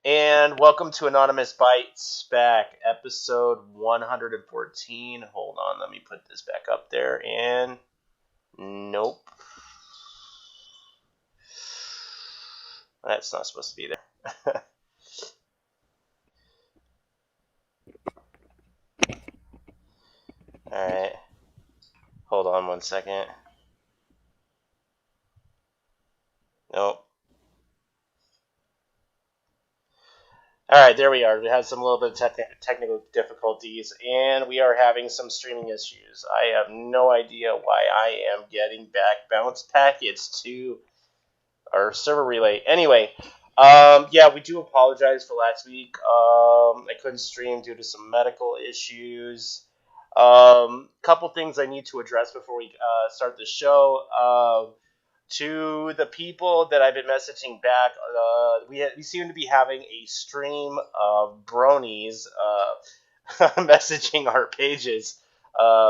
And welcome to Anonymous Bites back, episode 114. Hold on, let me put this back up there. And nope, that's not supposed to be there. Alright, hold on one second. Nope. Alright, there we are. We had some little bit of technical difficulties, and we are having some streaming issues. I have no idea why I am getting back bounce packets to our server relay. Anyway, yeah, we do apologize for last week. I couldn't stream due to some medical issues. Couple things I need to address before we start the show. To the people that I've been messaging back, we seem to be having a stream of bronies messaging our pages.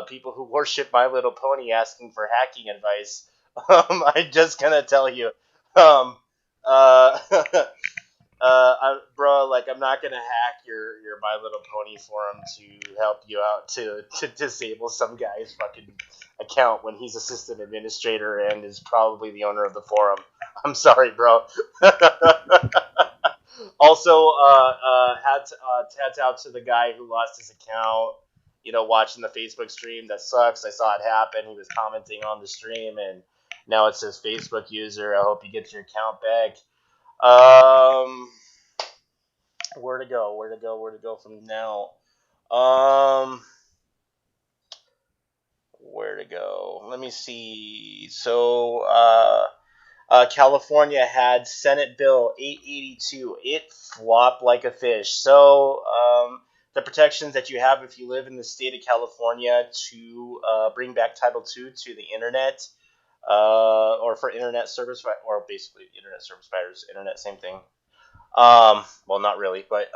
People who worship My Little Pony asking for hacking advice. I'm just gonna tell you, um, uh, bro, like I'm not gonna hack your My Little Pony forum to help you out to disable some guy's fucking account when he's a system administrator and is probably the owner of the forum. I'm sorry, bro. Also, hats out to the guy who lost his account. You know, watching the Facebook stream. That sucks. I saw it happen. He was commenting on the stream, and now it says Facebook user. I hope you get your account back. Um, where to go? Where to go? Where to go from now? Um, where to go? Let me see. So, California had Senate Bill 882. It flopped like a fish. So, the protections that you have if you live in the state of California to bring back Title II to the internet, or for internet service, or basically internet service providers, internet, same thing. Well, not really, but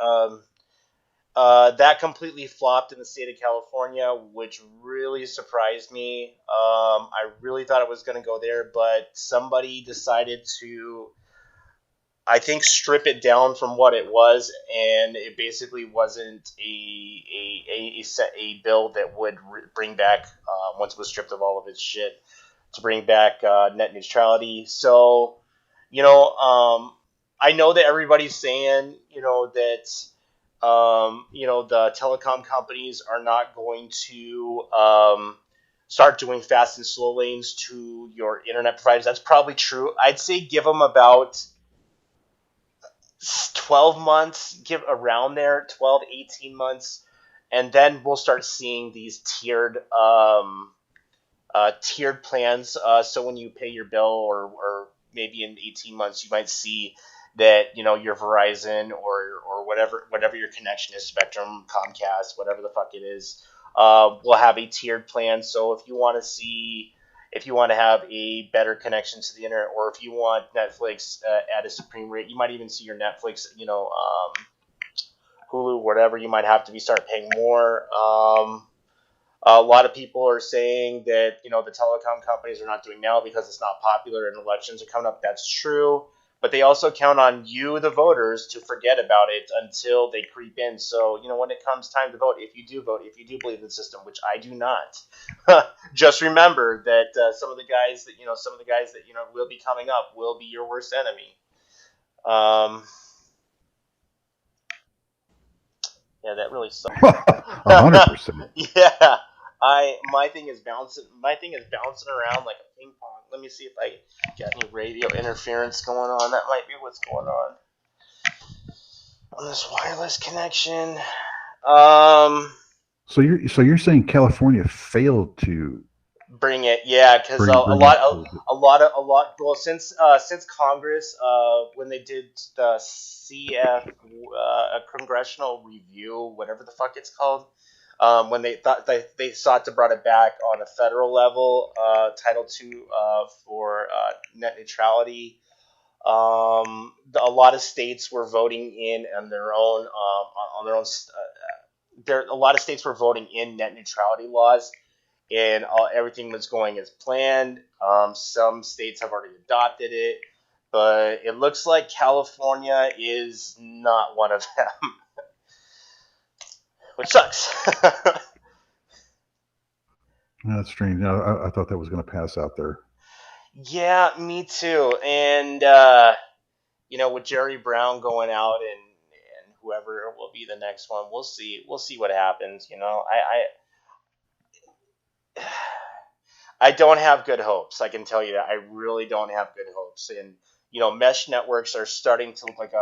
that completely flopped in the state of California, which really surprised me. I really thought it was going to go there, but somebody decided to, I think, strip it down from what it was, and it basically wasn't a bill that would bring back, once it was stripped of all of its shit, to bring back net neutrality. So, you know, I know that everybody's saying, the telecom companies are not going to start doing fast and slow lanes to your internet providers. That's probably true. I'd say give them about 12 months, give around there, 12, 18 months, and then we'll start seeing these tiered plans. So when you pay your bill, or maybe in 18 months, you might see that your Verizon or whatever your connection is, Spectrum, Comcast, whatever the fuck it is, will have a tiered plan. So if you want to have a better connection to the internet, or if you want Netflix at a supreme rate, you might even see your Netflix, Hulu, whatever, you might have to start paying more. A lot of people are saying that the telecom companies are not doing now because it's not popular and elections are coming up. That's true, but they also count on you, the voters, to forget about it until they creep in. So when it comes time to vote, if you do vote, if you do believe in the system, which I do not, just remember that some of the guys that will be coming up will be your worst enemy. Um, yeah, that really sucks. 100%. Yeah. My thing is bouncing around like a ping pong. Let me see if I got any radio interference going on. That might be what's going on this wireless connection. So you're saying California failed to Bring it, yeah, because bring it to the, well, since Congress, when they did the congressional review, whatever the fuck it's called, when they thought they sought to brought it back on a federal level, Title II, for net neutrality. A lot of states were voting in on their own, a lot of states were voting in net neutrality laws, and everything was going as planned. Some states have already adopted it, but it looks like California is not one of them, which sucks. That's strange. No, I thought that was going to pass out there. Yeah, me too. And with Jerry Brown going out and whoever will be the next one, we'll see. We'll see what happens. I don't have good hopes. I can tell you that I really don't have good hopes. And mesh networks are starting to look like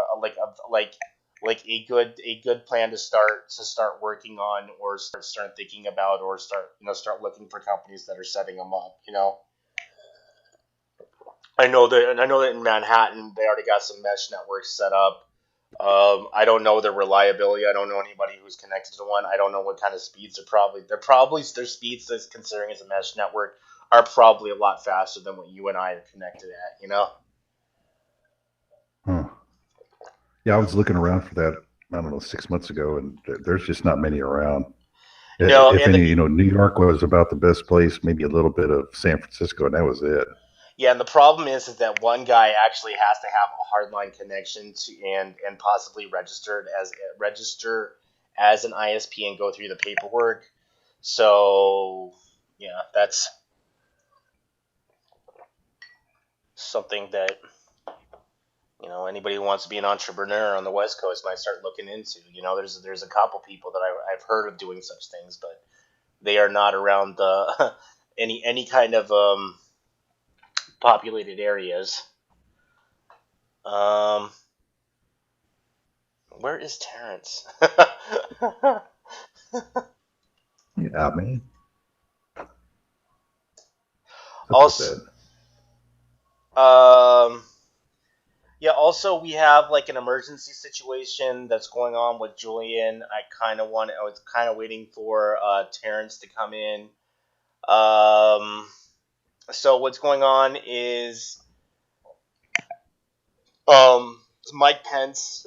a good plan to start working on, or start thinking about, or start looking for companies that are setting them up. I know that in Manhattan they already got some mesh networks set up. I don't know their reliability. I don't know anybody who's connected to one. I don't know what kind of speeds they're probably their speeds, that's considering it's a mesh network, are probably a lot faster than what you and I are connected at. Huh. Yeah, I was looking around for that, I don't know, 6 months ago, and there's just not many around. No, If and any, New York was about the best place, maybe a little bit of San Francisco, and that was it. yeah, and the problem is that one guy actually has to have a hardline connection to and possibly register as an ISP and go through the paperwork. So yeah, that's something that anybody who wants to be an entrepreneur on the West Coast might start looking into. There's a couple people that I've heard of doing such things, but they are not around the any kind of populated areas. Where is Terrence? Yeah, man. Also, also we have like an emergency situation that's going on with Julian. I was kind of waiting for Terrence to come in. So what's going on is Mike Pence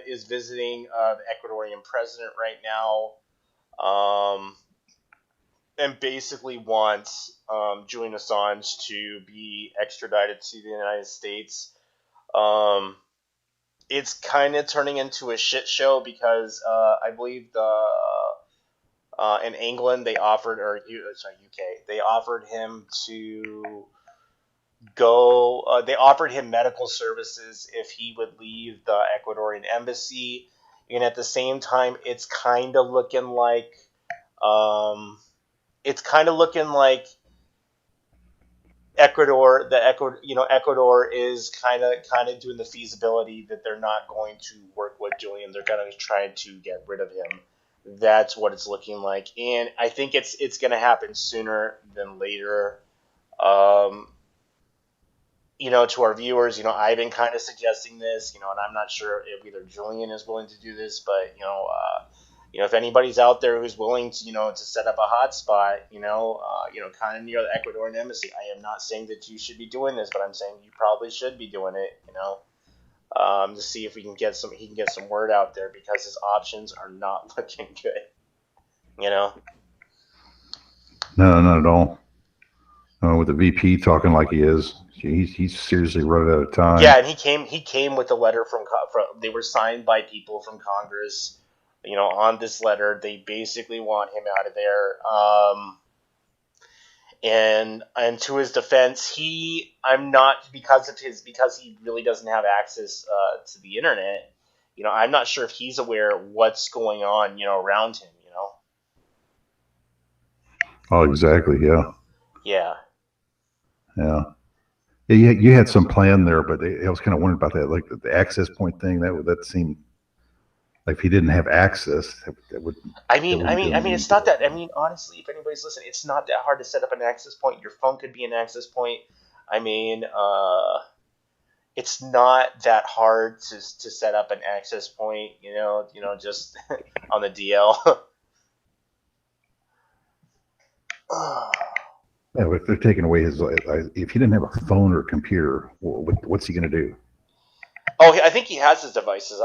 is visiting the Ecuadorian president right now, and basically wants Julian Assange to be extradited to the United States. It's kind of turning into a shit show because I believe in England they offered, UK, they offered him to go. They offered him medical services if he would leave the Ecuadorian embassy, and at the same time, it's kind of looking like Ecuador is kind of doing the feasibility that they're not going to work with Julian. They're going to try to get rid of him. That's what it's looking like, and I think it's going to happen sooner than later. To our viewers, I've been kind of suggesting this, and I'm not sure if either Julian is willing to do this, but if anybody's out there who's willing to, to set up a hotspot, kind of near the Ecuadorian embassy, I am not saying that you should be doing this, but I'm saying you probably should be doing it, to see if he can get some word out there, because his options are not looking good, No, not at all. With the VP talking like he is, he's seriously run out of time. Yeah, and he came with a letter from they were signed by people from Congress. On this letter, they basically want him out of there. And to his defense, because he really doesn't have access to the internet. I'm not sure if he's aware of what's going on, around him. Oh, exactly. Yeah. Yeah. Yeah. Yeah, you had some plan there, but I was kind of wondering about that, like the access point thing. That seemed like if he didn't have access, that would. I mean, it's not that. I mean, honestly, if anybody's listening, it's not that hard to set up an access point. Your phone could be an access point. I mean, it's not that hard to set up an access point. Just on the DL. Yeah, if they're taking away his, if he didn't have a phone or a computer, what's he going to do? Oh, I think he has his devices.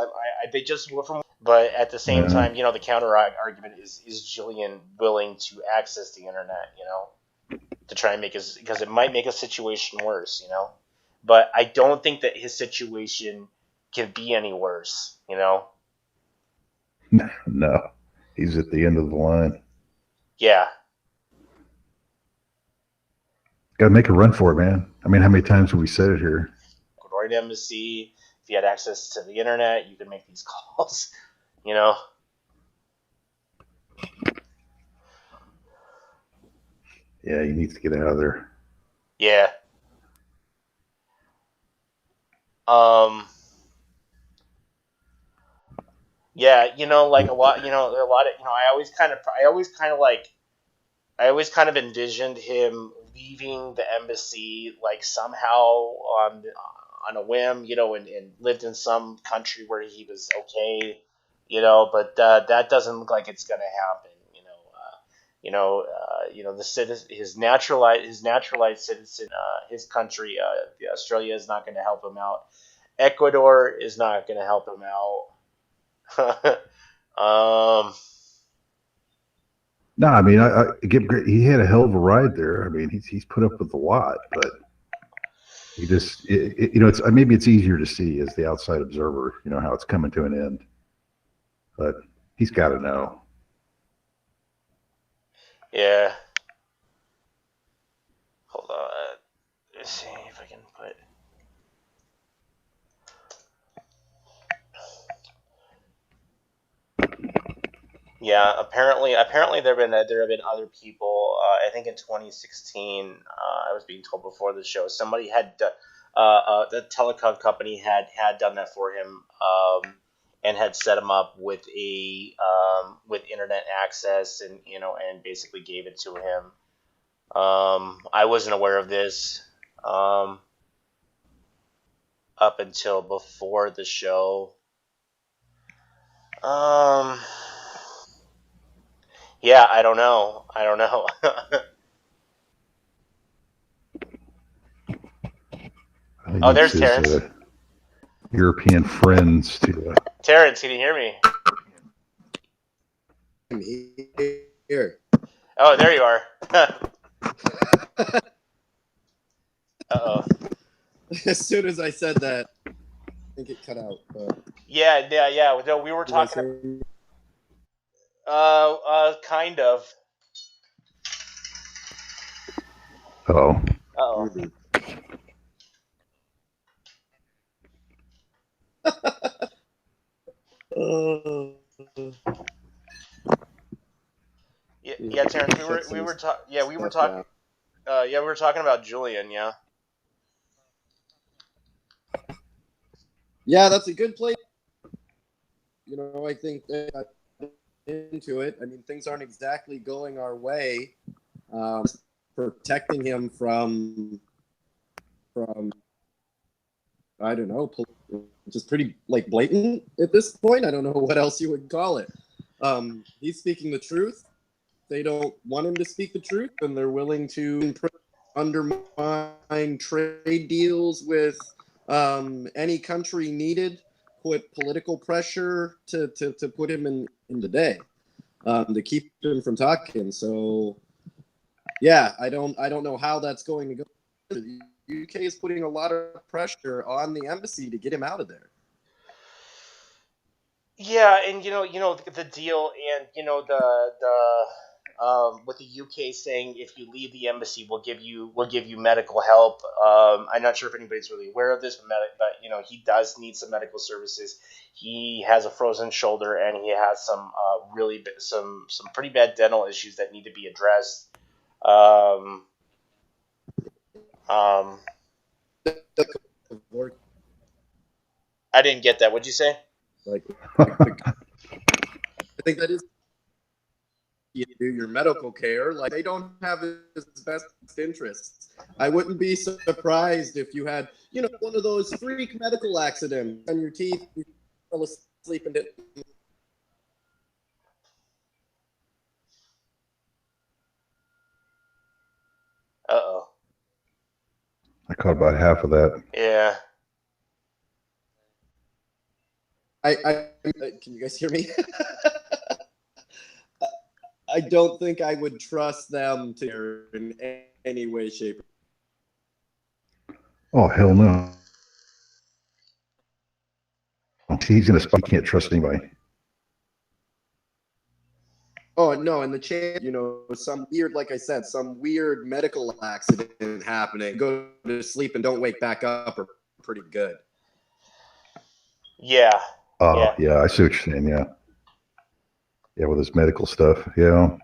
They just were from. But at the same time, the counter argument is Julian willing to access the internet, to try and make because it might make a situation worse, but I don't think that his situation can be any worse. No, he's at the end of the line. Yeah. Got to make a run for it, man. I mean, how many times have we said it here? Ecuadorian embassy. If you had access to the internet, you could make these calls. You know. Yeah, he needs to get out of there. Yeah. Um. Yeah, like a lot, I always kind of envisioned him leaving the embassy like somehow on a whim, and lived in some country where he was okay, but that doesn't look like it's gonna happen. The citizen, his naturalized citizen, his country, Australia is not going to help him out. Ecuador is not going to help him out. um, No, I mean, I give he had a hell of a ride there. I mean, he's put up with a lot, but he just, it's maybe it's easier to see as the outside observer, how it's coming to an end. But he's got to know. yeah. Hold on. Let's see if I can put. Yeah, apparently there have been other people. I think in 2016, I was being told before the show, somebody had the telecom company had done that for him, and had set him up with with internet access, and basically gave it to him. I wasn't aware of this up until before the show. Um, yeah, I don't know. I don't know. He Oh, needs there's his Terrence. European friends to. Terrence, can you hear me? I'm here. Oh, there you are. Uh-oh. As soon as I said that, I think it cut out. Yeah. No, we were talking. Kind of. Oh, Oh. Yeah, Terrence. We were talking. Yeah, we were talking. Yeah, we were talking about Julian. Yeah. Yeah, that's a good place. I think into it. I mean, things aren't exactly going our way. Protecting him from I don't know, just pretty like blatant at this point. I don't know what else you would call it. He's speaking the truth. They don't want him to speak the truth, and they're willing to undermine trade deals with any country needed, put political pressure to put him in the day, to keep him from talking. So, yeah, I don't know how that's going to go. The UK is putting a lot of pressure on the embassy to get him out of there. Yeah, and the deal, and with the UK saying if you leave the embassy, we'll give you medical help. I'm not sure if anybody's really aware of this, but he does need some medical services. He has a frozen shoulder, and he has some some pretty bad dental issues that need to be addressed. Um, um, I didn't get that. What'd you say? Like I think that is you do your medical care. Like they don't have his best interests. I wouldn't be surprised if you had, one of those freak medical accidents on your teeth, you fell asleep and didn't. Uh-oh. I caught about half of that. Yeah. I can you guys hear me? I don't think I would trust them to in any way, shape. Oh, hell no. He's going to spike. Can't trust anybody. Oh no, and the chance, some weird, like I said, some weird medical accident happening. Go to sleep and don't wake back up are pretty good. Yeah. Yeah, I see what you're saying. Yeah. Yeah, with his medical stuff. Yeah.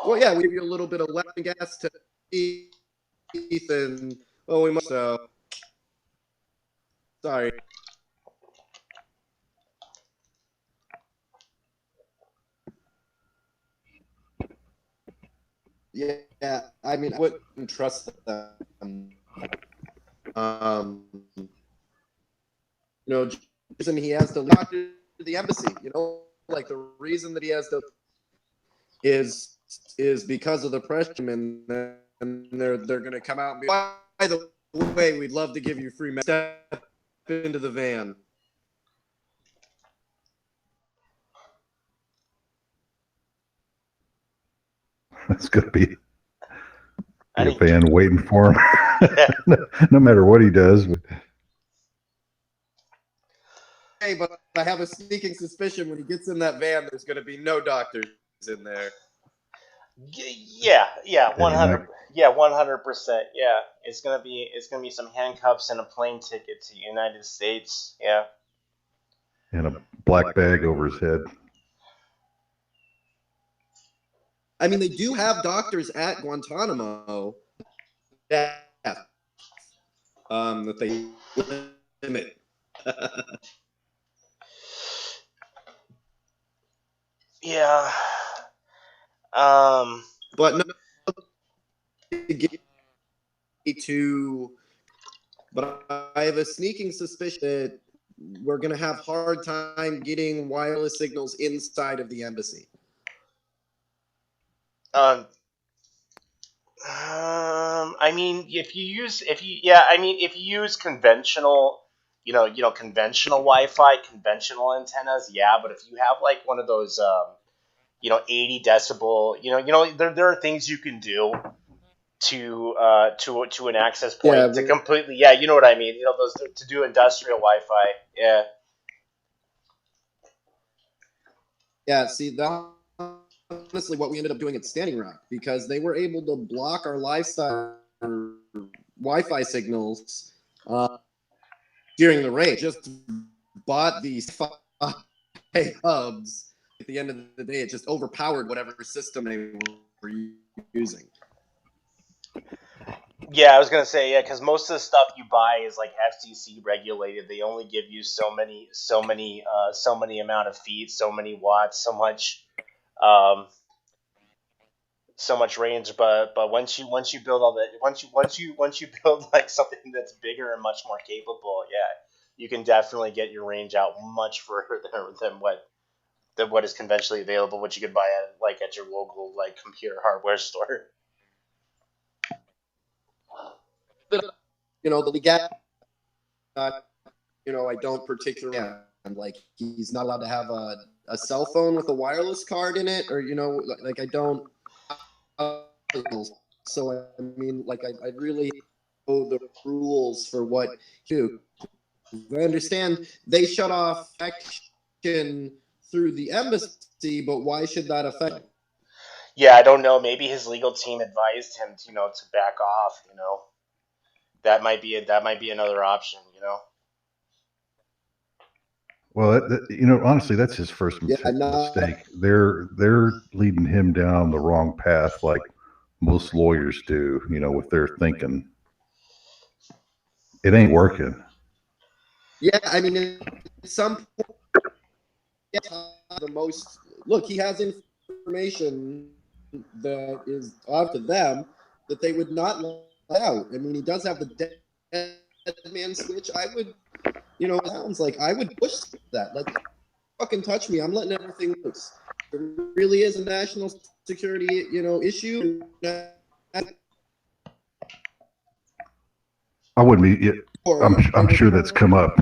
Well, yeah, we give you a little bit of laughing gas to teeth, and we must. Sorry. Yeah, I mean, I wouldn't trust them. Reason he has to talk to the embassy. Like the reason that he has to is because of the pressure, and they're going to come out and be, by the way, we'd love to give you free step into the van. That's going to be a van waiting for him, no matter what he does. Hey, but I have a sneaking suspicion when he gets in that van, there's going to be no doctors in there. Yeah, 100%. Yeah, 100%. Yeah, it's gonna be some handcuffs and a plane ticket to the United States. Yeah, and a black bag over his head. I mean, they do have doctors at Guantanamo that they limit. Yeah. But no, but I have a sneaking suspicion that we're going to have a hard time getting wireless signals inside of the embassy. I mean, if you use conventional, conventional Wi-Fi, conventional antennas, yeah. But if you have like one of those, 80 decibel, there are things you can do to an access point to completely, you know what I mean. Those to do industrial Wi-Fi, yeah. Yeah, see, that honestly what we ended up doing at Standing Rock, because they were able to block our lifestyle Wi-Fi signals during the raid. Just bought these hubs. At the end of the day, it just overpowered whatever system they were using. Yeah, I was gonna say, because most of the stuff you buy is like FCC regulated. They only give you so many amount of feet, so many watts, so much range. But once you build all that, once you build like something that's bigger and much more capable, you can definitely get your range out much further than what is conventionally available, which you could buy at your local computer hardware store. The legality, I don't particularly, like, he's not allowed to have a cell phone with a wireless card in it, or I don't. So I mean, I really know the rules for what you do. I understand they shut off action through the embassy, but why should that affect? Yeah, I don't know. Maybe his legal team advised him, to back off. That might be another option. Well, honestly, that's his first mistake. They're leading him down the wrong path, like most lawyers do. With their thinking, it ain't working. Yeah, I mean, at some point, the most look, he has information that is odd to them that they would not let out. I mean, he does have the dead man switch. I would, it sounds like I would push that. Like, fucking touch me. I'm letting everything loose. It really is a national security, issue. I wouldn't be. I'm sure that's come up.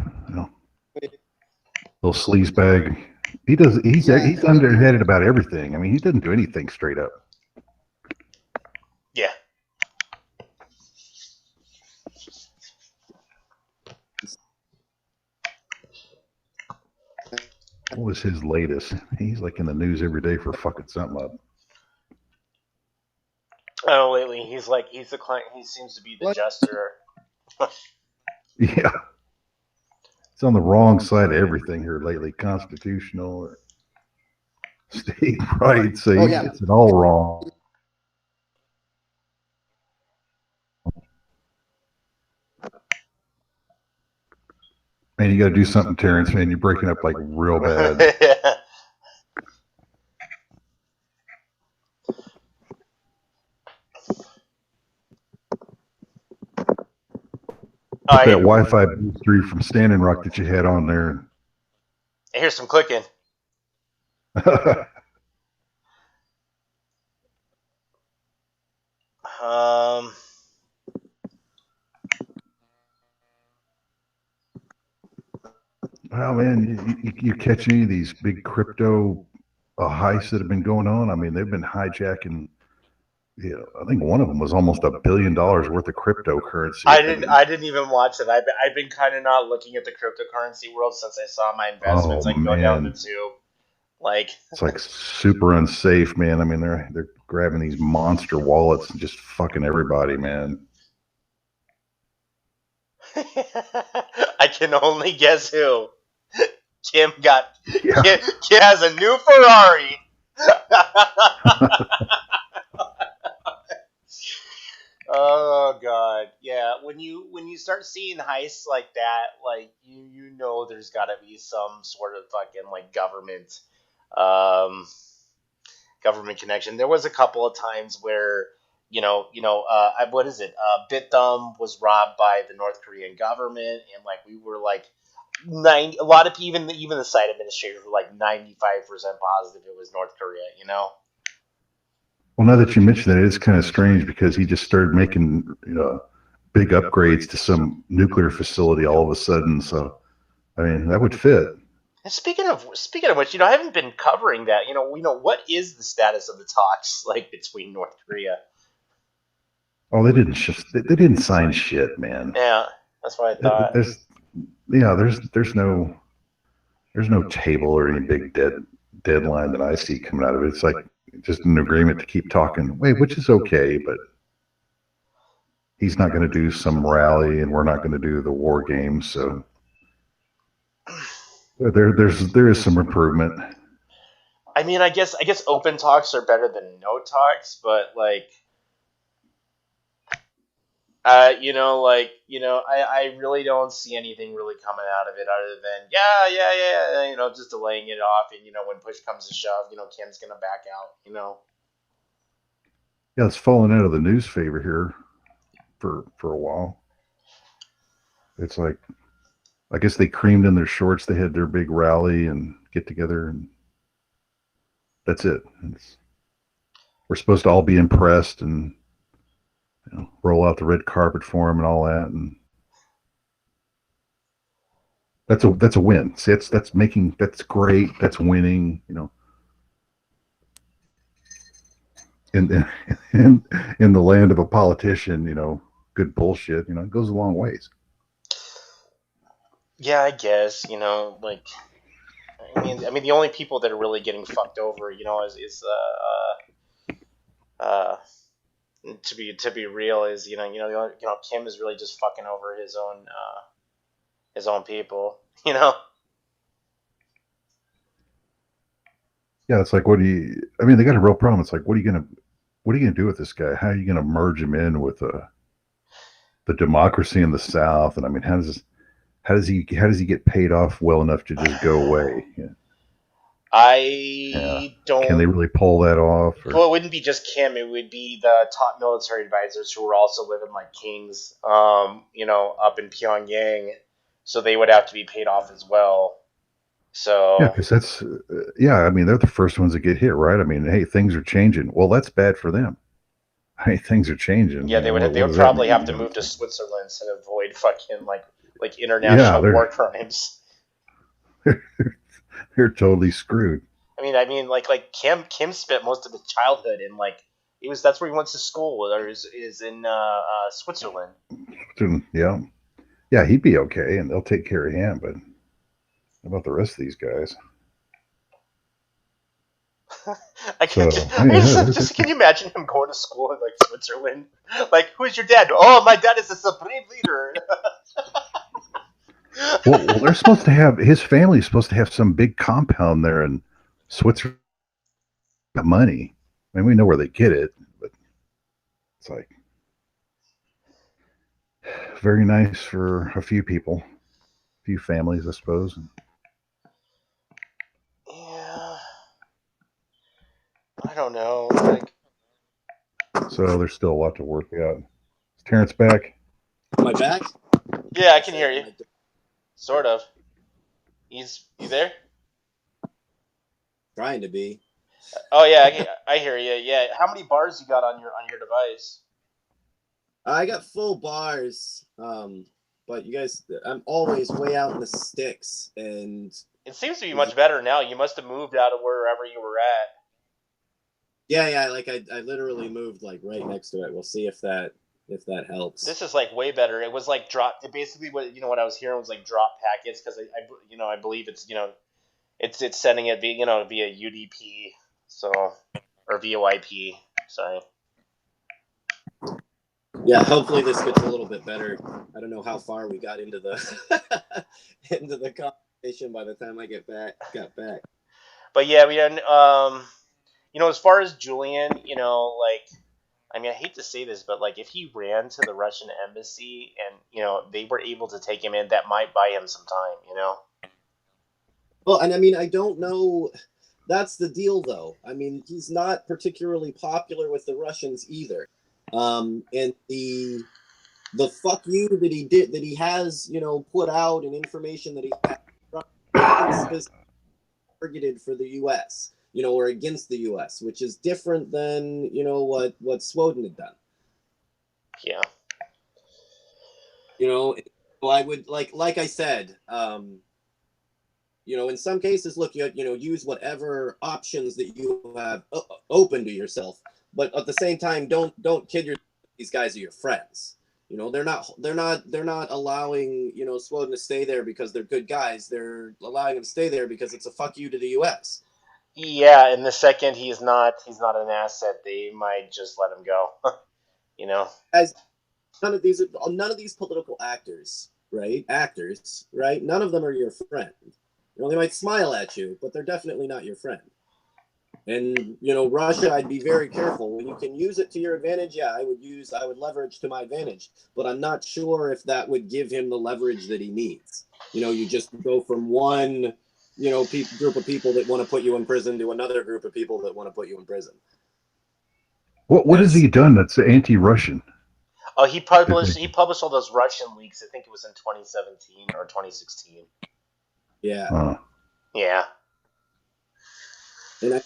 Little sleaze bag. He's underheaded about everything. I mean, he doesn't do anything straight up. Yeah. What was his latest? He's like in the news every day for fucking something up. Oh, lately he's the client. He seems to be the What? jester. Yeah. It's on the wrong side of everything here lately, constitutional or state rights. So Oh, yeah. it's all wrong. Man, you got to do something, Terrence. Man, you're breaking up like real bad. Yeah. Put that Wi-Fi booster from Standing Rock that you had on there. I hear some clicking. Well, man, you catch any of these big crypto heists that have been going on? I mean, they've been hijacking. I think one of them was almost $1 billion worth of cryptocurrency. I didn't even watch it. I've been kind of not looking at the cryptocurrency world since I saw my investments go down the tube. Like, it's like super unsafe, man. I mean, they're grabbing these monster wallets and just fucking everybody, man. I can only guess who. Kim has a new Ferrari. Oh god, yeah. When you start seeing heists like that, like you know there's got to be some sort of fucking like government connection. There was a couple of times where what is it? BitThumb was robbed by the North Korean government, and like we were like a lot of even the site administrators were like 95% positive it was North Korea. Well, now that you mention that, it's kind of strange because he just started making big upgrades to some nuclear facility all of a sudden. So, I mean, that would fit. And speaking of which, I haven't been covering that. What is the status of the talks like between North Korea? Oh, they didn't sign shit, man. Yeah, that's what I thought. There's no table or any big deadline that I see coming out of it. It's like just an agreement to keep talking, which is okay, but he's not going to do some rally, and we're not going to do the war games. So there is some improvement. I mean, I guess open talks are better than no talks, but like, I really don't see anything really coming out of it other than just delaying it off, and when push comes to shove, Kim's gonna back out. Yeah, it's fallen out of the news favor here for a while. It's like, I guess they creamed in their shorts. They had their big rally and get together, and that's it. We're supposed to all be impressed and roll out the red carpet for him and all that, and that's a win. See, that's great. That's winning. In the land of a politician, good bullshit. It goes a long ways. Yeah, I guess. Like, I mean, the only people that are really getting fucked over, is to be real, is Kim is really just fucking over his own people. Yeah, it's like, they got a real problem. It's like, what are you gonna do with this guy? How are you gonna merge him in with the democracy in the South? And I mean, how does he get paid off well enough to just go away? Don't. Can they really pull that off? Well, it wouldn't be just Kim. It would be the top military advisors who were also living like kings, up in Pyongyang. So they would have to be paid off as well. So yeah, because that's I mean, they're the first ones that get hit, right? I mean, hey, things are changing. Well, that's bad for them. Hey, things are changing. Yeah, they would probably have to move to Switzerland to avoid fucking like international war crimes. They're totally screwed. I mean, like Kim spent most of his childhood in that's where he went to school, or is in Switzerland. Yeah, he'd be okay, and they'll take care of him. But how about the rest of these guys? I can So I mean, yeah, just can you imagine him going to school in like Switzerland? Like, who's your dad? Oh, my dad is a supreme leader. well, they're supposed to have his family's supposed to have some big compound there in Switzerland. Got money. I mean, we know where they get it, but it's like very nice for a few people, a few families, I suppose. Yeah, I don't know. Like, So there's still a lot to work out. Is Terrence back? Am I back? yeah, I can hear you. Sort of. You there? Trying to be. Oh yeah, I hear you. Yeah, how many bars you got on your device? I got full bars, but you guys, I'm always way out in the sticks, and It seems to be much better now. You must have moved out of wherever you were at. yeah, like I literally moved like right next to it. We'll see if that helps. This is like way better. It was like drop. Basically, what I was hearing was like drop packets because I believe it's it's sending it via via UDP or VoIP. Sorry. Yeah, hopefully this gets a little bit better. I don't know how far we got into the into the conversation by the time I got back. But yeah, we had as far as Julian, like, I mean, I hate to say this, but like, if he ran to the Russian embassy and they were able to take him in, that might buy him some time. Well, and I mean, I don't know. That's the deal, though. I mean, he's not particularly popular with the Russians either. And the fuck you that he has, put out, and information that he has targeted for the U.S. Or against the U.S., which is different than what Snowden had done. Yeah. So I would like I said, in some cases, look, use whatever options that you have open to yourself, but at the same time, don't kid yourself. These guys are your friends. They're not allowing Snowden to stay there because they're good guys. They're allowing him to stay there because it's a fuck you to the U.S. Yeah, and the second he's not an asset, they might just let him go. As none of these political actors, right? None of them are your friend. They might smile at you, but they're definitely not your friend. And Russia, I'd be very careful. When you can use it to your advantage, yeah, I would leverage to my advantage. But I'm not sure if that would give him the leverage that he needs. You just go from one group of people that want to put you in prison to another group of people that want to put you in prison. What has he done that's anti-Russian? Oh, he published all those Russian leaks. I think it was in 2017 or 2016. Yeah. Yeah. And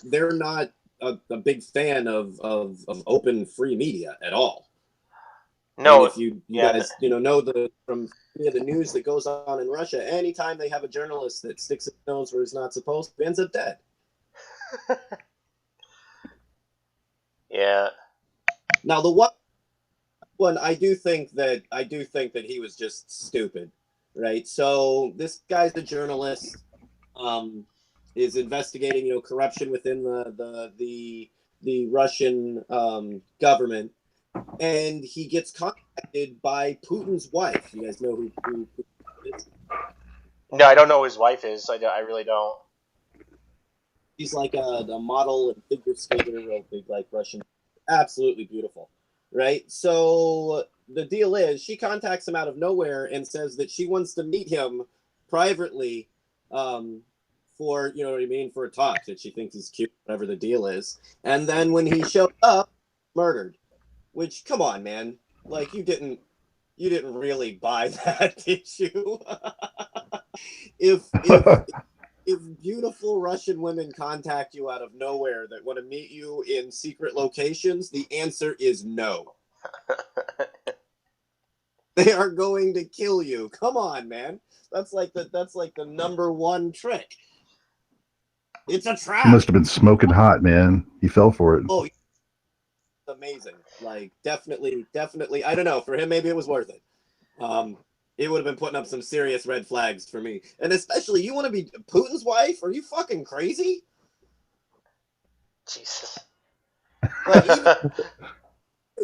they're not a big fan of open free media at all. No, and if you guys know from the news that goes on in Russia, anytime they have a journalist that sticks his nose where he's not supposed to, ends up dead. Yeah. Now the one I do think that he was just stupid, right? So this guy's a journalist, is investigating corruption within the Russian government. And he gets contacted by Putin's wife. You guys know who Putin is? No, I don't know who his wife is. I really don't. She's like a model and figure skater, real big, like Russian. Absolutely beautiful, right? So the deal is, she contacts him out of nowhere and says that she wants to meet him privately, for for a talk, that she thinks he's cute, whatever the deal is. And then when he showed up, murdered. Which, come on, man! Like, you didn't really buy that, did you? if beautiful Russian women contact you out of nowhere that want to meet you in secret locations, the answer is no. They are going to kill you. Come on, man! That's like the number one trick. It's a trap. He must have been smoking hot, man. He fell for it. Oh. Amazing. Like, definitely. I don't know. For him, maybe it was worth it. It would have been putting up some serious red flags for me. And especially, you want to be Putin's wife? Are you fucking crazy? Jesus. Like, even,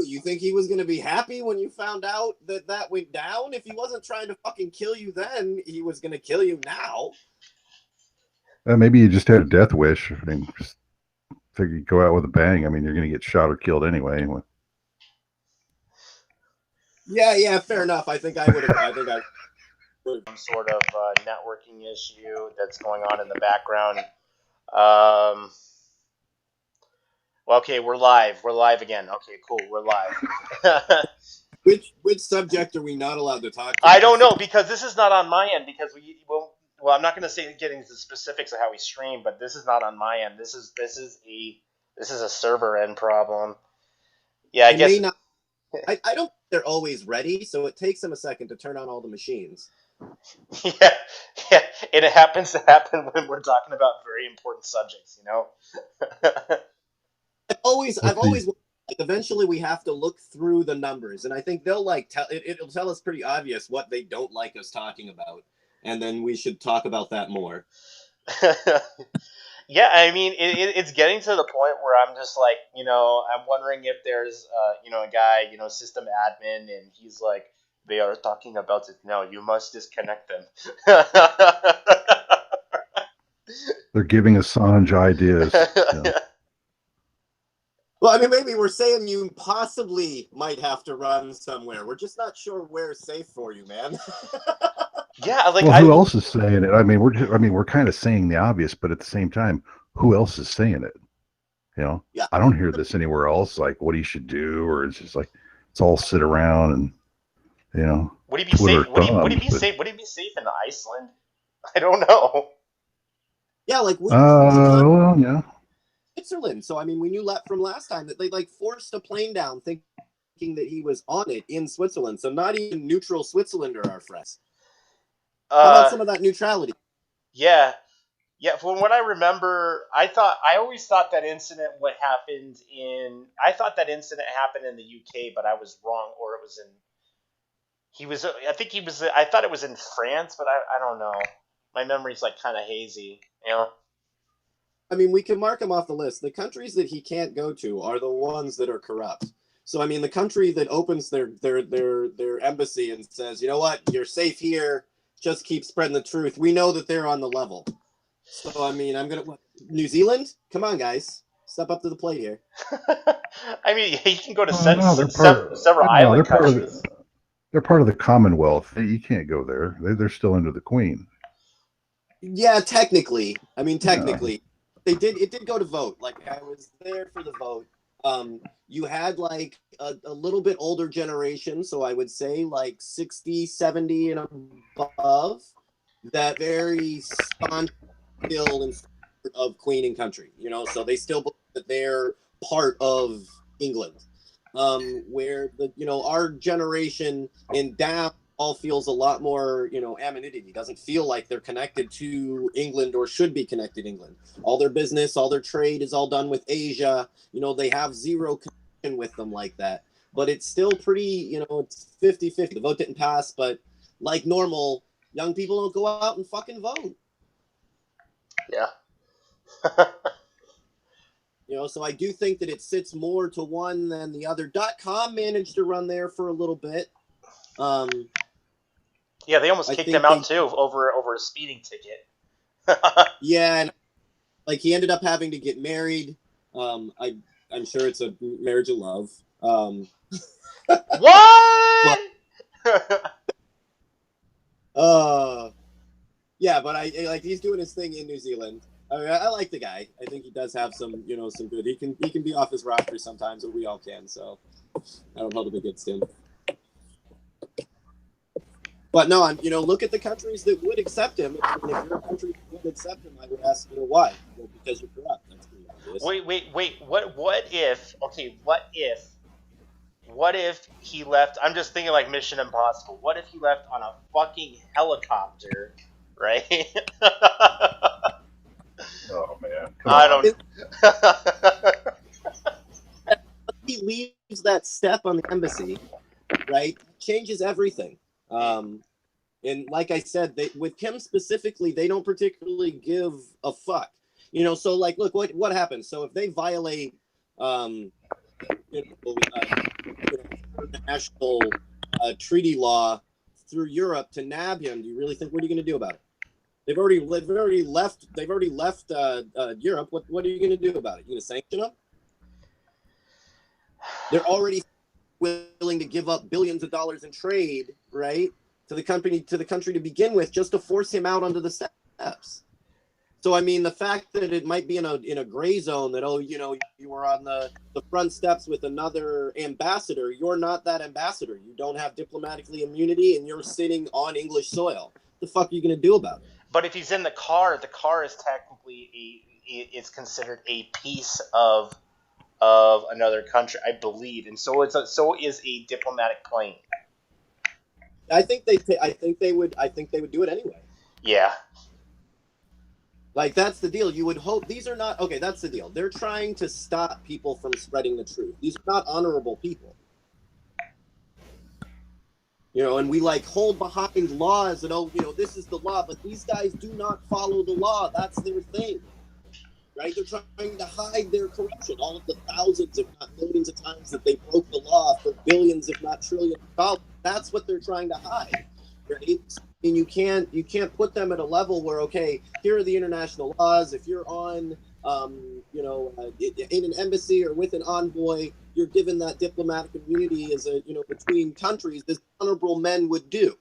you think he was going to be happy when you found out that that went down? If he wasn't trying to fucking kill you then, he was going to kill you now. Maybe you just had a death wish. I mean, just figure you go out with a bang. I mean, you're going to get shot or killed anyway. Yeah, fair enough. I think I would have. Some sort of networking issue that's going on in the background. Well, okay, we're live. We're live again. Okay, cool. We're live. Which subject are we not allowed to talk to? I don't know, because this is not on my end, because well, I'm not going to say getting into the specifics of how we stream, but this is not on my end. This is a server end problem. Yeah, I guess. I don't think they're always ready, so it takes them a second to turn on all the machines. Yeah, and it happens to happen when we're talking about very important subjects, you know. I've always like, eventually we have to look through the numbers, and I think they'll it'll tell us pretty obvious what they don't like us talking about, and then we should talk about that more. Yeah, I mean, it's getting to the point where I'm just like, you know, I'm wondering if there's, a guy, system admin, and he's like, they are talking about it now. You must disconnect them. They're giving Assange ideas. Well, I mean, maybe we're saying you possibly might have to run somewhere. We're just not sure where's safe for you, man. Yeah, like, well, who else is saying it? I mean, we're kind of saying the obvious, but at the same time, who else is saying it? You know, yeah. I don't hear this anywhere else. Like, what he should do, or it's just like it's all sit around and Would he be safe? Would he be safe? Would he be safe in Iceland? I don't know. Yeah, like well, yeah. Switzerland. So I mean, we knew from last time that they like forced a plane down, thinking that he was on it in Switzerland. So not even neutral Switzerland are our friends. How about some of that neutrality? Yeah. From what I remember, I always thought that incident happened in the UK, but I was wrong, or it was in. I thought it was in France, but I don't know. My memory's like kind of hazy, you know. I mean, we can mark him off the list. The countries that he can't go to are the ones that are corrupt. So I mean, the country that opens their embassy and says, you know what, you're safe here, just keep spreading the truth. We know that they're on the level. So I mean, New Zealand? Come on, guys, step up to the plate here. I mean, he can go to several island countries. They're part of the Commonwealth. You can't go there. They're still under the Queen. Yeah, technically. I mean, technically. Yeah. It did go to vote. Like, I was there for the vote. You had like a little bit older generation, so I would say like 60, 70 and above, that very staunch still in support of Queen and country, so they still believe that they're part of England. Where our generation and down all feels a lot more, anonymity. Doesn't feel like they're connected to England or should be connected to England. All their business, all their trade is all done with Asia. They have zero connection with them like that. But it's still pretty, it's 50-50. The vote didn't pass, but like normal, young people don't go out and fucking vote. Yeah. So I do think that it sits more to one than the other. .com managed to run there for a little bit. Yeah, they almost kicked him out too over a speeding ticket. Yeah, and like he ended up having to get married. I'm sure it's a marriage of love. What? Yeah, but he's doing his thing in New Zealand. I mean, I like the guy. I think he does have some, some good. He can be off his roster sometimes, but we all can. So I don't hold it against him. But no, look at the countries that would accept him. And if you're a country that would accept him, I would ask, why? Well, because you're corrupt. That's pretty obvious. Wait. What if he left? I'm just thinking like Mission Impossible. What if he left on a fucking helicopter, right? Oh man! I don't. He leaves that step on the embassy, right? Changes everything. And like I said, with him specifically, they don't particularly give a fuck. You know, so like, look what happens. So if they violate, international treaty law through Europe to nab him, do you really think what are you going to do about it? They've already left Europe. What are you going to do about it? You going to sanction them? They're already willing to give up billions of dollars in trade, right, to the country to begin with, just to force him out onto the steps. So I mean, the fact that it might be in a gray zone, that you were on the front steps with another ambassador, you're not that ambassador. You don't have diplomatically immunity, and you're sitting on English soil. What the fuck are you going to do about it? But if he's in the car is technically it's considered a piece of another country, I believe, and so is a diplomatic plane. I think they would do it anyway. Yeah. Like, that's the deal. You would hope these are not okay. That's the deal. They're trying to stop people from spreading the truth. These are not honorable people. You know, and we like hold behind laws and this is the law, but these guys do not follow the law. That's their thing. Right? They're trying to hide their corruption, all of the thousands, if not millions of times that they broke the law for billions, if not trillions of dollars. That's what they're trying to hide. Right? And you can't put them at a level where, okay, here are the international laws. If you're on, in an embassy or with an envoy, you're given that diplomatic immunity as between countries, as honorable men would do,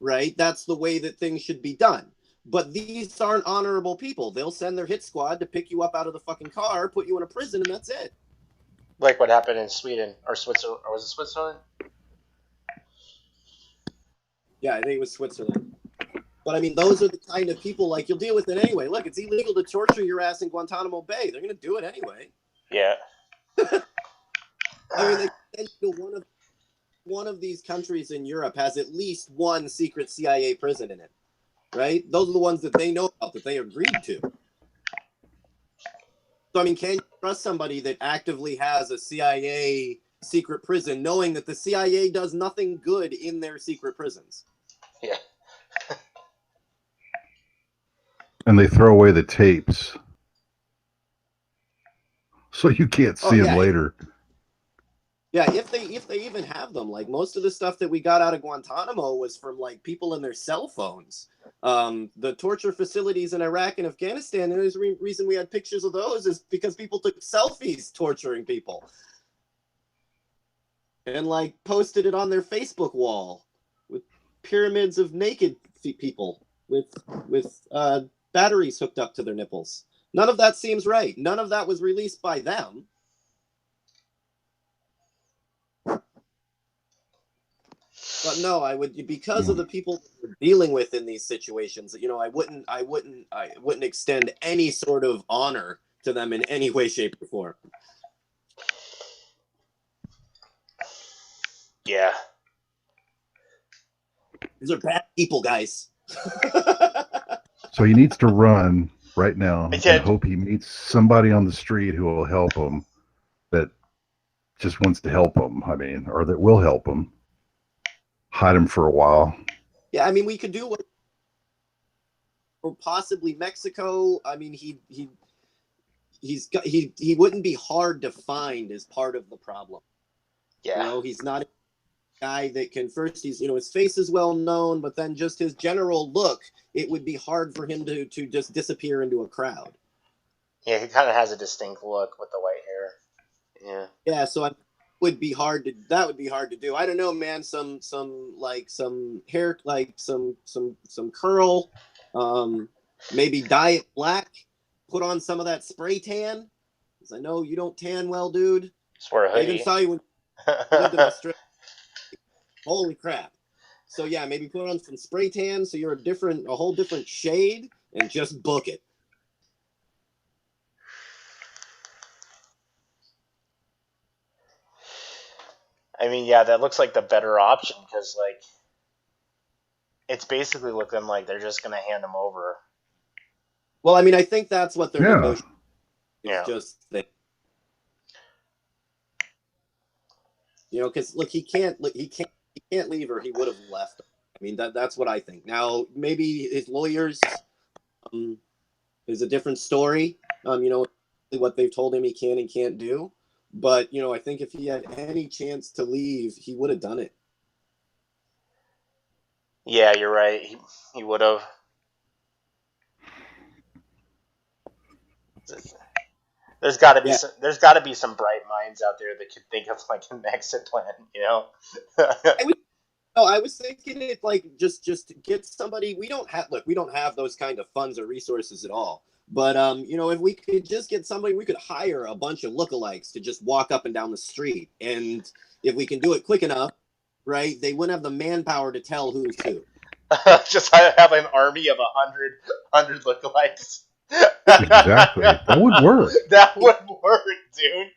right? That's the way that things should be done. But these aren't honorable people. They'll send their hit squad to pick you up out of the fucking car, put you in a prison, and that's it. Like what happened in Sweden or Switzerland, or was it Switzerland? Yeah, I think it was Switzerland. But I mean, those are the kind of people, like, you'll deal with it anyway. Look, it's illegal to torture your ass in Guantanamo Bay. They're going to do it anyway. Yeah. I mean, one of these countries in Europe has at least one secret CIA prison in it, right? Those are the ones that they know about, that they agreed to. So, I mean, can you trust somebody that actively has a CIA secret prison, knowing that the CIA does nothing good in their secret prisons? Yeah. And they throw away the tapes, so you can't see them later. Yeah, if they even have them. Like, most of the stuff that we got out of Guantanamo was from like people in their cell phones. The torture facilities in Iraq and Afghanistan, and the reason we had pictures of those is because people took selfies torturing people and like posted it on their Facebook wall with pyramids of naked people with batteries hooked up to their nipples. None of that seems right. None of that was released by them. But no, I would, because of the people we're dealing with in these situations, I wouldn't extend any sort of honor to them in any way, shape, or form. Yeah. These are bad people, guys. So he needs to run right now and hope he meets somebody on the street who will help him, that just wants to help him. I mean, or that will help him. Hide him for a while. Yeah, I mean, we could do what, or possibly Mexico. I mean, he wouldn't be hard to find as part of the problem. Yeah. He's not a guy that can first. His face is well known, but then just his general look, it would be hard for him to just disappear into a crowd. Yeah, he kind of has a distinct look with the white hair. Yeah. Yeah, so that would be hard to do. I don't know, man. Some hair, like some curl, maybe dye it black, put on some of that spray tan, because I know you don't tan well, dude. Swear a hoodie. I even saw you when you lived in Australia. Holy crap. So yeah, maybe put on some spray tan so you're a whole different shade, and just book it. I mean, yeah, that looks like the better option, because, like, it's basically looking like they're just going to hand him over. Well, I mean, I think that's what they're negotiating. Yeah. Just that, because look, he can't leave, or he would have left. I mean, that's what I think. Now, maybe his lawyers, is a different story. You know, what they've told him he can and can't do. But, you know, I think if he had any chance to leave, he would have done it. Yeah, you're right. He would have. Yeah. There's got to be some bright minds out there that could think of like an exit plan. You know. I was thinking it like just get somebody. We don't have those kind of funds or resources at all. But you know, if we could just get somebody, we could hire a bunch of lookalikes to just walk up and down the street. And if we can do it quick enough, right, they wouldn't have the manpower to tell who's who. Just have an army of 100 lookalikes. Exactly. That would work. That would work, dude.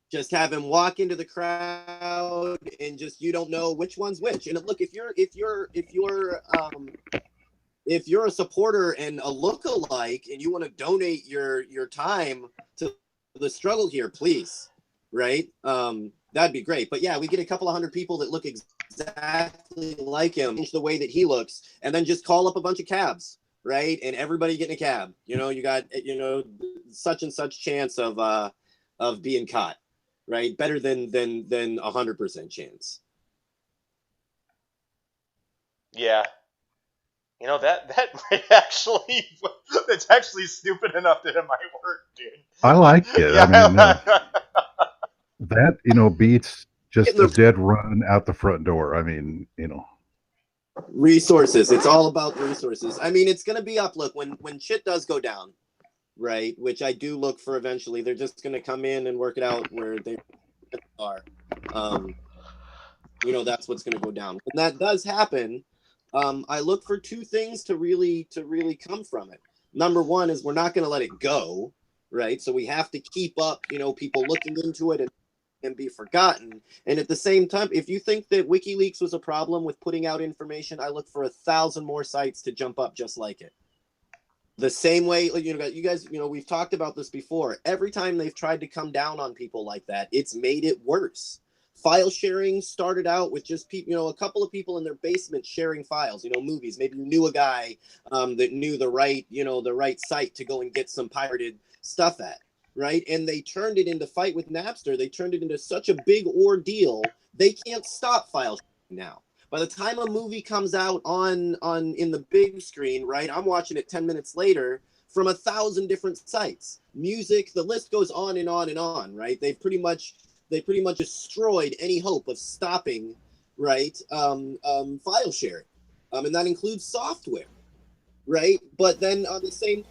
Just have him walk into the crowd and just you don't know which one's which. And look, if you're a supporter and a lookalike and you want to donate your time to the struggle here, please, right? That'd be great. But yeah, we get a couple of hundred people that look exactly like him, change the way that he looks, and then just call up a bunch of cabs, right? And everybody get in a cab. You know, you got such and such chance of being caught, right? Better than 100% chance. Yeah. You know that might actually that's actually stupid enough that it might work, dude. I like it. Yeah. I mean, that beats just a dead run out the front door. I mean, resources. It's all about resources. I mean, it's gonna be up. Look, when shit does go down, right? Which I do look for eventually. They're just gonna come in and work it out where they are. That's what's gonna go down. When that does happen, I look for two things to really come from it. Number one is we're not going to let it go, right? So we have to keep up, people looking into it and be forgotten. And at the same time, if you think that WikiLeaks was a problem with putting out information, I look for 1,000 more sites to jump up just like it. The same way, you guys, we've talked about this before. Every time they've tried to come down on people like that, it's made it worse. File sharing started out with just people, a couple of people in their basement sharing files, movies. Maybe you knew a guy that knew the right site to go and get some pirated stuff at, right? And they turned it into fight with Napster. They turned it into such a big ordeal. They can't stop file sharing now. By the time a movie comes out on in the big screen, right? I'm watching it 10 minutes later from 1,000 different sites. Music, the list goes on and on and on, right? They pretty much destroyed any hope of stopping, right? File sharing, and that includes software, right? But then on the same,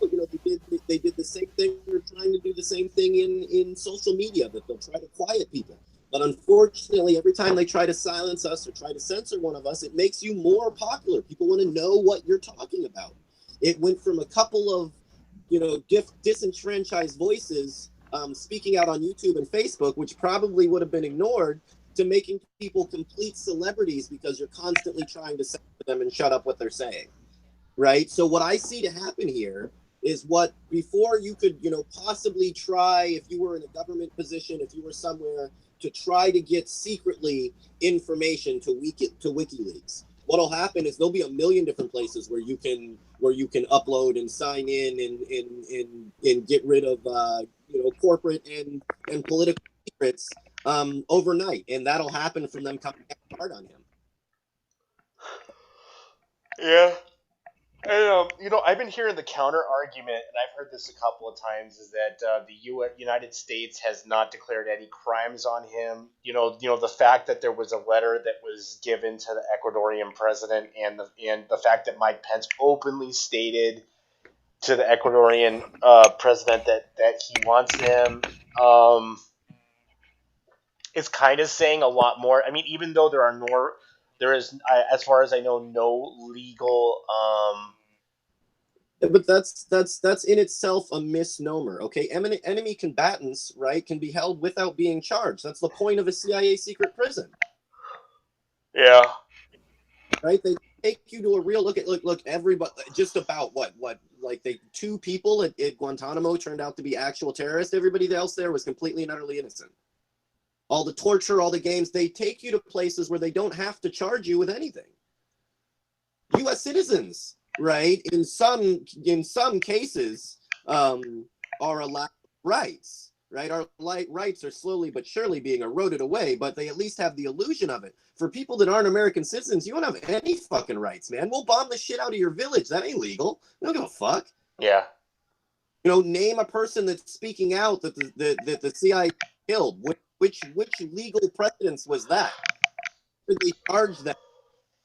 they did the same thing. They're trying to do the same thing in social media, that they'll try to quiet people. But unfortunately, every time they try to silence us or try to censor one of us, it makes you more popular. People want to know what you're talking about. It went from a couple of, disenfranchised voices speaking out on YouTube and Facebook, which probably would have been ignored, to making people complete celebrities because you're constantly trying to censor them and shut up what they're saying, right? So what I see to happen here is what before you could, possibly try, if you were in a government position, if you were somewhere, to try to get secretly information to WikiLeaks. What'll happen is there'll be a million different places where you can upload and sign in and get rid of corporate and political secrets overnight, and that'll happen from them coming hard on him. Yeah. And, I've been hearing the counter argument, and I've heard this a couple of times, is that the United States has not declared any crimes on him. The fact that there was a letter that was given to the Ecuadorian president, and the fact that Mike Pence openly stated to the Ecuadorian president that he wants him, is kind of saying a lot more. I mean, even though there is, as far as I know, no legal. But that's in itself a misnomer. Okay, enemy combatants, right, can be held without being charged. That's the point of a CIA secret prison. Yeah. Right. They take you to a real look. Everybody, just about what like two people at Guantanamo turned out to be actual terrorists. Everybody else there was completely and utterly innocent. All the torture, all the games, they take you to places where they don't have to charge you with anything. U.S. citizens right, in some cases, are allowed rights, right? Our rights are slowly but surely being eroded away, but they at least have the illusion of it. For people that aren't American citizens, you don't have any fucking rights, man. We'll bomb the shit out of your village. That ain't legal. We don't give a fuck. Yeah. You know, name a person that's speaking out that the CIA killed. Which legal precedence was that? Did they charge them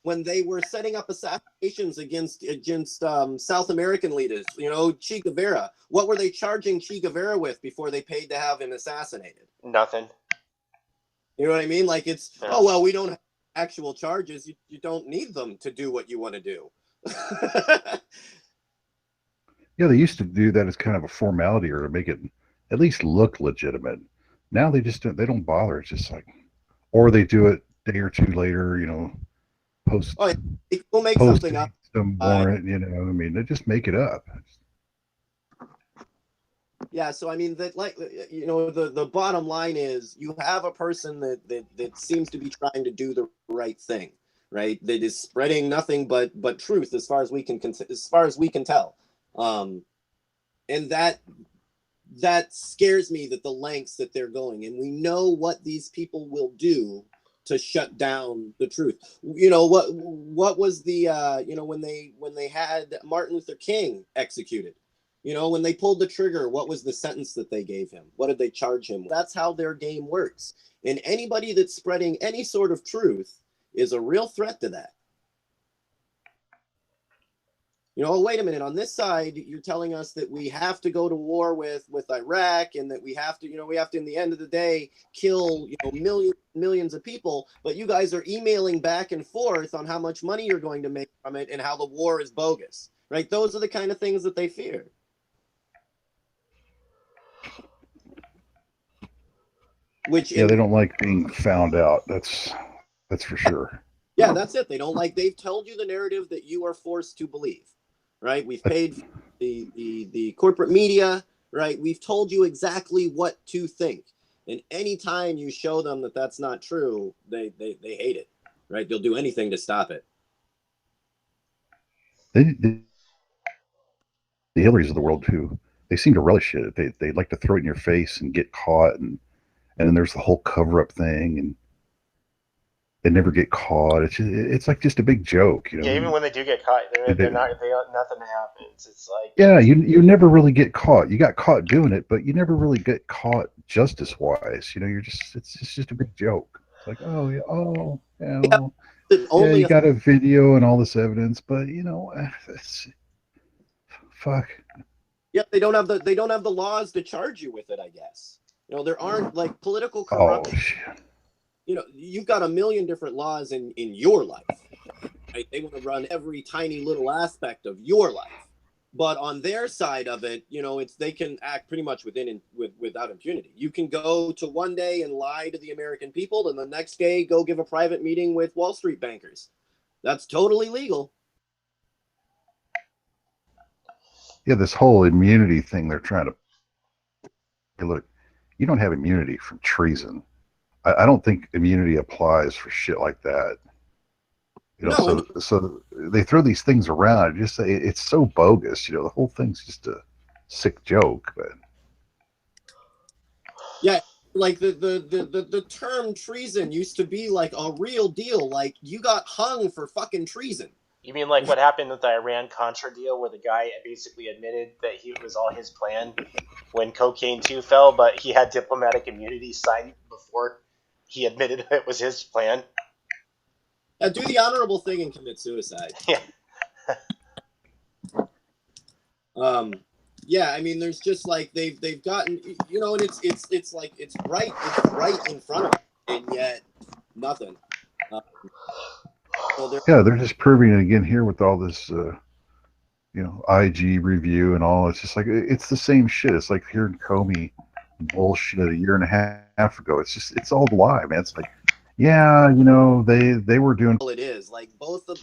when they were setting up assassinations against South American leaders? You know, Che Guevara. What were they charging Che Guevara with before they paid to have him assassinated? Nothing. You know what I mean? Like it's, Yeah. oh, well, we don't have actual charges. You don't need them to do what you want to do. Yeah, they used to do that as kind of a formality or to make it at least look legitimate. Now they just don't, they don't bother. It's just like, or they do it a day or two later, you know, post. Oh, yeah. We'll make something up. Some warrant, you know. I mean, they just make it up. Yeah, so I mean that, like, you know, the bottom line is you have a person that seems to be trying to do the right thing, right? That is spreading nothing but truth as far as we can tell. And that scares me, that the lengths that they're going, and we know what these people will do to shut down the truth. You know, what was the you know, when they had Martin Luther King executed, you know, when they pulled the trigger, what was the sentence that they gave him? What did they charge him? That's how their game works. And anybody that's spreading any sort of truth is a real threat to that. You know, wait a minute, on this side, you're telling us that we have to go to war with Iraq, and that we have to, in the end of the day, kill, you know, millions of people. But you guys are emailing back and forth on how much money you're going to make from it and how the war is bogus, right? Those are the kind of things that they fear. Yeah, they don't like being found out. That's for sure. Yeah, that's it. They don't like, they've told you the narrative that you are forced to believe, right? We've paid the corporate media, right? We've told you exactly what to think. And anytime you show them that that's not true, they hate it, right? They'll do anything to stop it. The Hillarys of the world too, they seem to relish it. They like to throw it in your face and get caught, and then there's the whole cover-up thing, and they never get caught. It's like just a big joke, you know. Yeah, even when they do get caught, they're not. Nothing happens. It's like, yeah, you never really get caught. You got caught doing it, but you never really get caught justice-wise. You know, it's just a big joke. It's like, oh yeah, oh yeah, well, yeah, you got a video and all this evidence, but you know, fuck. Yeah, they don't have the laws to charge you with it, I guess. You know, there aren't like political corruption. Oh shit. You know, you've got a million different laws in your life, right? They want to run every tiny little aspect of your life, but on their side of it, you know, they can act pretty much without impunity. You can go to one day and lie to the American people, and the next day go give a private meeting with Wall Street bankers. That's totally legal. Yeah, this whole immunity thing they're trying to. Hey, look, you don't have immunity from treason. I don't think immunity applies for shit like that. You know, No, so they throw these things around. And just say it's so bogus. You know, the whole thing's just a sick joke. But yeah, like the term treason used to be like a real deal. Like, you got hung for fucking treason. you mean like what happened with the Iran-Contra deal, where the guy basically admitted that it was all his plan when Cocaine 2 fell, but he had diplomatic immunity signed before he admitted it was his plan? Do the honorable thing and commit suicide. Yeah. Yeah, I mean, there's just like they've gotten, you know, and it's like it's right in front of them, and yet nothing. So they're just proving it again here with all this, you know, IG review and all. It's just like it's the same shit. It's like hearing Comey bullshit a year and a half ago. It's all a lie, man. It's like, yeah, you know, they were doing. it is like both the